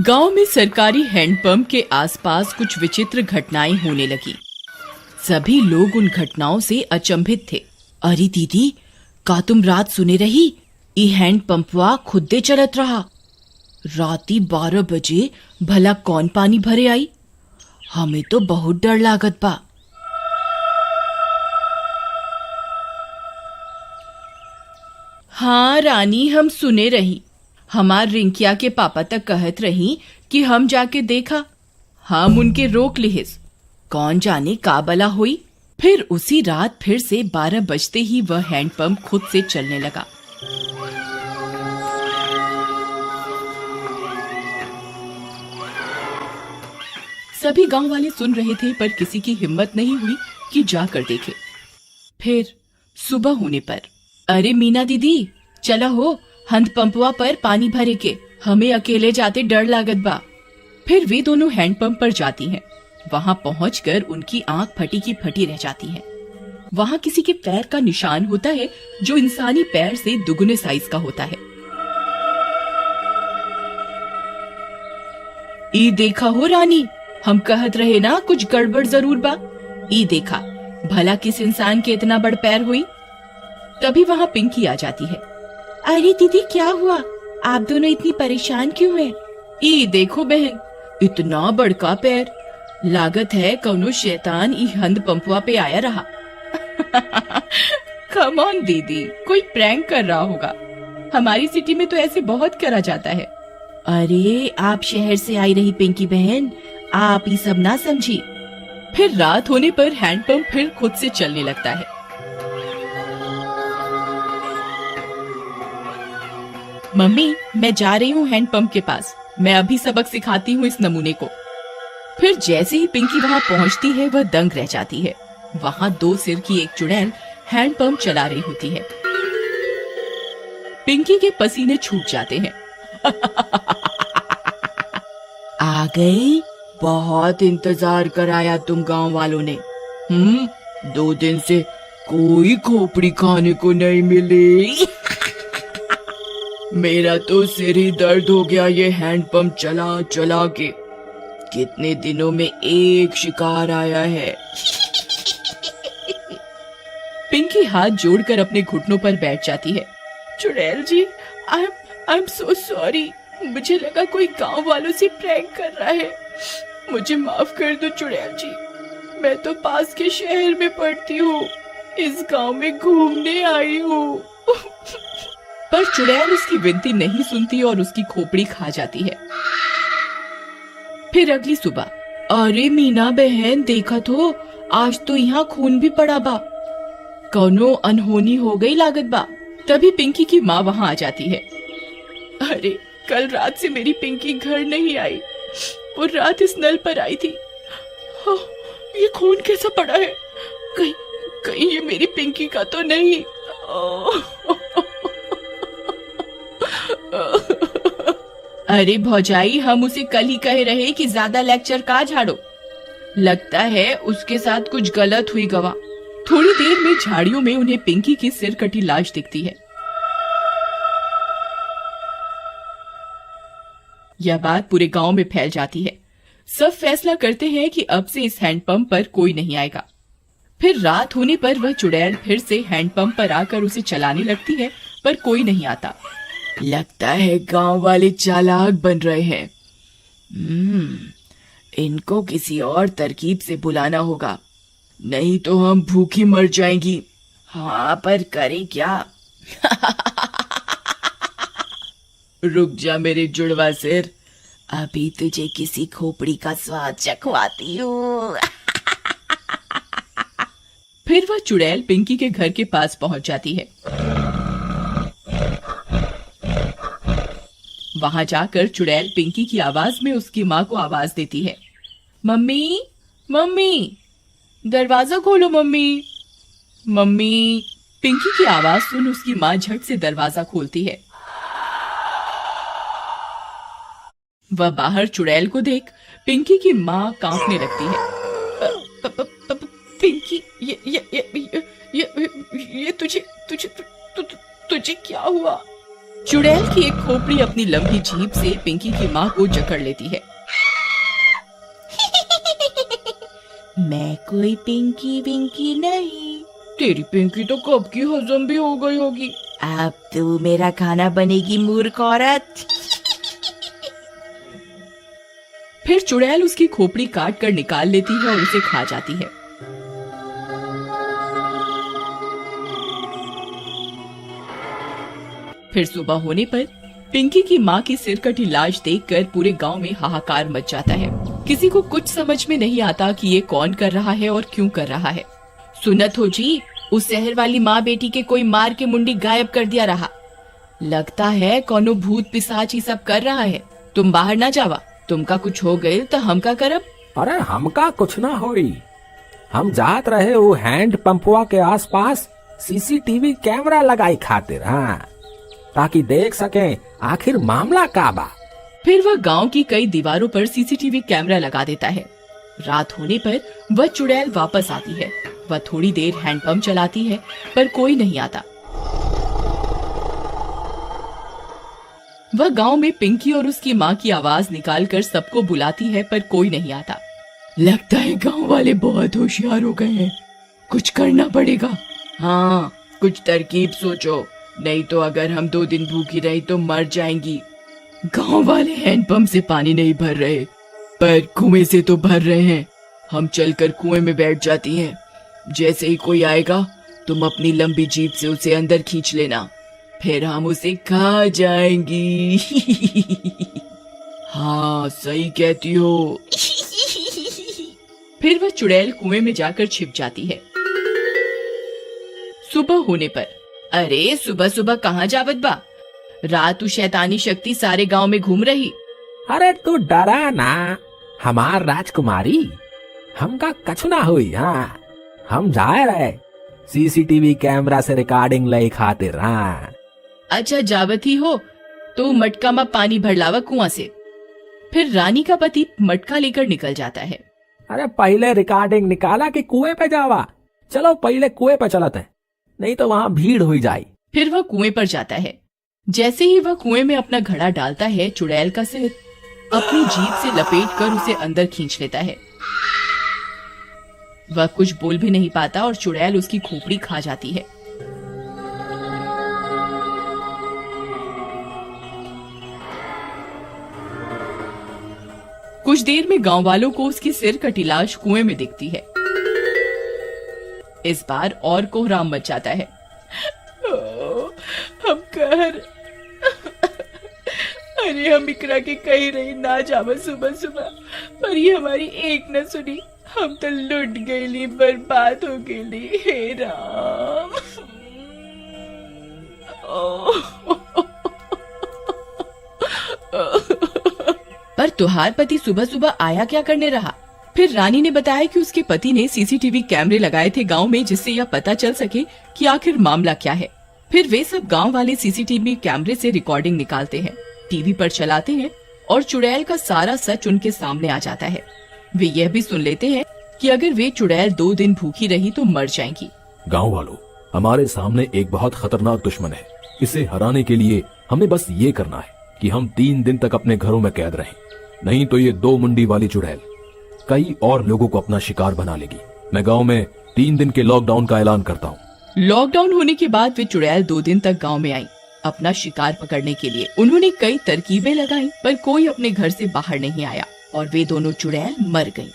गांव में सरकारी हैंडपंप के आसपास कुछ विचित्र घटनाएं होने लगी। सभी लोग उन घटनाओं से अचंभित थे। अरे दीदी, का तुम रात सुने रही? ई हैंडपंपवा खुदे चलत रहा। राती 12 बजे भला कौन पानी भरे आई? हमें तो बहुत डर लागत बा। हाँ रानी, हम सुने रही। हमार रिंकिया के पापा तक कहत रही कि हम जाके देखा। हम उनके रोक लिहिस। कौन जाने का बला हुई। फिर उसी रात फिर से 12 बजते ही वह हैंडपंप खुद से चलने लगा। सभी गांव वाले सुन रहे थे, पर किसी की हिम्मत नहीं हुई कि जाकर देखे। फिर सुबह होने पर, अरे मीना दीदी, चला हो हैंडपंपवा पर पानी भरे के, हमें अकेले जाते डर लागत बा। फिर वे दोनों हैंडपंप पर जाती हैं। वहां पहुंचकर उनकी आंख फटी की फटी रह जाती है। वहां किसी के पैर का निशान होता है जो इंसानी पैर से दुगने साइज का होता है। ई देखा हो रानी, हम कहत रहे ना कुछ गड़बड़ जरूर बा। ई देखा, भला किस इंसान के इतना बड़ पैर हुई। तभी वहां पिंकी आ जाती है। अरे दीदी, क्या हुआ? आप दोनों इतनी परेशान क्यों हैं? ई देखो बहन, इतना बड़का पैर। लागत है कौनो शैतान ई हैंडपंपवा पे आया रहा। कम ऑन दीदी, कोई प्रैंक कर रहा होगा। हमारी सिटी में तो ऐसे बहुत करा जाता है। अरे आप शहर से आई रही पिंकी बहन, आप ये सब ना समझी। फिर रात होने पर हैंडपंप फिर खुद से चलने लगता है। मम्मी, मैं जा रही हूँ हैंडपंप के पास। मैं अभी सबक सिखाती हूँ इस नमूने को। फिर जैसे ही पिंकी वहाँ पहुँचती है, वह दंग रह जाती है। वहाँ 2 सिर की एक चुड़ैल हैंडपंप चला रही होती है। पिंकी के पसीने छूट जाते हैं। आ गई? बहुत इंतजार कराया तुम गांव वालों ने। 2 दिन से कोई खोपड़ी खाने को नहीं मिली। मेरा तो सिर ही दर्द हो गया ये हैंडपंप चला चला के। कितने दिनों में एक शिकार आया है। पिंकी हाथ जोड़कर अपने घुटनों पर बैठ जाती है। चुड़ैल जी, आई एम सो सॉरी। मुझे लगा कोई गांव वालों से प्रैंक कर रहा है। मुझे माफ कर दो चुड़ैल जी। मैं तो पास के शहर में पढ़ती हूँ, इस गांव में घूमने आई हूँ। पर चुड़ैल उसकी विनती नहीं सुनती और उसकी खोपड़ी खा जाती है। फिर अगली सुबह, अरे मीना बहन, देखा तो आज तो यहाँ खून भी पड़ा बा। कौनो अनहोनी हो गई लागत बा। तभी पिंकी की माँ वहाँ आ जाती है। अरे कल रात से मेरी पिंकी घर नहीं आई। वो रात इस नल पर आई थी। ये खून कैसा पड़ा है? कहीं ये मेरी पिंकी का तो नहीं? अरे भौजाई, हम उसे कल ही कह रहे कि ज्यादा लेक्चर का झाड़ो। लगता है उसके साथ कुछ गलत हुई गवा। थोड़ी देर में झाड़ियों में उन्हें पिंकी की सिर कटी लाश दिखती है। यह बात पूरे गांव में फैल जाती है। सब फैसला करते हैं कि अब से इस हैंडपंप पर कोई नहीं आएगा। फिर रात होने पर वह चुड़ैल फिर से हैंडपंप पर आकर उसे चलाने लगती है, पर कोई नहीं आता। लगता है गांव वाले चालाक बन रहे हैं। इनको किसी और तरकीब से बुलाना होगा, नहीं तो हम भूखी मर जाएंगी। हाँ, पर करें क्या? रुक जा मेरे जुड़वा सिर, अभी तुझे किसी खोपड़ी का स्वाद चखवाती हूँ। फिर वह चुड़ैल पिंकी के घर के पास पहुंच जाती है। वहां जाकर चुड़ैल पिंकी की आवाज में उसकी माँ को आवाज देती है। मम्मी, मम्मी, दरवाजा खोलो मम्मी। मम्मी। पिंकी की आवाज सुन उसकी माँ झट से दरवाजा खोलती है। वह बाहर चुड़ैल को देख पिंकी की माँ कांपने लगती है। पिंकी, ये तुझे क्या हुआ? चुड़ैल की एक खोपड़ी अपनी लंबी जीभ से पिंकी की माँ को जकड़ लेती है। मैं कोई पिंकी विंकी नहीं। तेरी पिंकी तो कब की हजम भी हो गई होगी। अब तू मेरा खाना बनेगी मूर्ख औरत। फिर चुड़ैल उसकी खोपड़ी काट कर निकाल लेती है और उसे खा जाती है। फिर सुबह होने पर पिंकी की माँ की सिरकटी लाश देखकर पूरे गांव में हाहाकार मच जाता है। किसी को कुछ समझ में नहीं आता कि ये कौन कर रहा है और क्यों कर रहा है। सुनत हो जी, उस शहर वाली माँ बेटी के कोई मार के मुंडी गायब कर दिया रहा। लगता है कोनो भूत पिशाच ही सब कर रहा है। तुम बाहर ना जावा, तुमका कुछ हो गए तो हम का करब। अरे हमका कुछ ना होई। हम जात रहे वो हैंड पंपवा के आसपास सीसीटीवी कैमरा लगाई खातिर, हाँ, ताकि देख सके आखिर मामला का बा। फिर वह गांव की कई दीवारों पर सीसीटीवी कैमरा लगा देता है। रात होने पर वह चुड़ैल वापस आती है। वह थोड़ी देर हैंडपंप चलाती है पर कोई नहीं आता। वह गांव में पिंकी और उसकी माँ की आवाज निकालकर सबको बुलाती है पर कोई नहीं आता। लगता है गांव वाले बहुत होशियार हो गए हैं, कुछ करना पड़ेगा। हाँ, कुछ तरकीब सोचो, नहीं तो अगर हम 2 दिन भूखी रही तो मर जाएंगी। गांव वाले हैंडपंप से पानी नहीं भर रहे पर कुएं से तो भर रहे हैं। हम चलकर कुएं में बैठ जाती हैं। जैसे ही कोई आएगा तुम अपनी लंबी जीभ से उसे अंदर खींच लेना, फिर हम उसे खा जाएंगी। हाँ, सही कहती हो। फिर वह चुड़ैल कुएं में जाकर छिप जाती है। सुबह होने पर, अरे सुबह सुबह कहाँ जावत बा? रात शैतानी शक्ति सारे गांव में घूम रही। अरे तू डरा ना, हमार राजकुमारी, हमका कछु ना हुई। हाँ, हम जाए रहे सीसीटीवी कैमरा से रिकॉर्डिंग ले खातिर। हाँ, अच्छा जावत ही हो तो मटका में पानी भर लावा कुआं से। फिर रानी का पति मटका लेकर निकल जाता है। अरे पहले रिकॉर्डिंग निकाला कि कुएं पे जावा? चलो पहले कुएं पे चलते हैं, नहीं तो वहाँ भीड़ हो जाए। फिर वह कुएं पर जाता है। जैसे ही वह कुएं में अपना घड़ा डालता है, चुड़ैल का सिर अपनी जीभ से लपेट कर उसे अंदर खींच लेता है। वह कुछ बोल भी नहीं पाता और चुड़ैल उसकी खोपड़ी खा जाती है। कुछ देर में गांव वालों को उसकी सिर कटी लाश कुएं में दिखती है। इस बार और कोहराम मच जाता है। हम घर अरे हम इकरा के कही रही ना जावा सुबह सुबह, पर ये हमारी एक न सुनी। हम तो लुट गईली, बर्बाद हो गईली। हे राम। पर तुहार पति सुबह सुबह आया क्या करने रहा? फिर रानी ने बताया कि उसके पति ने सीसीटीवी कैमरे लगाए थे गांव में, जिससे यह पता चल सके कि आखिर मामला क्या है। फिर वे सब गांव वाले सीसीटीवी कैमरे से रिकॉर्डिंग निकालते हैं, टीवी पर चलाते हैं और चुड़ैल का सारा सच उनके सामने आ जाता है। वे यह भी सुन लेते हैं कि अगर वे चुड़ैल 2 दिन भूखी रही तो मर जाएंगी। गांव वालों, हमारे सामने एक बहुत खतरनाक दुश्मन है। इसे हराने के लिए हमें बस ये करना है कि हम 3 दिन तक अपने घरों में कैद रहें, नहीं तो ये 2 मुंडी वाली चुड़ैल कई और लोगों को अपना शिकार बना लेगी। मैं गांव में 3 दिन के लॉकडाउन का ऐलान करता हूँ। लॉकडाउन होने के बाद वे चुड़ैल 2 दिन तक गांव में आई अपना शिकार पकड़ने के लिए। उन्होंने कई तरकीबें लगाई पर कोई अपने घर से बाहर नहीं आया और वे दोनों चुड़ैल मर गईं।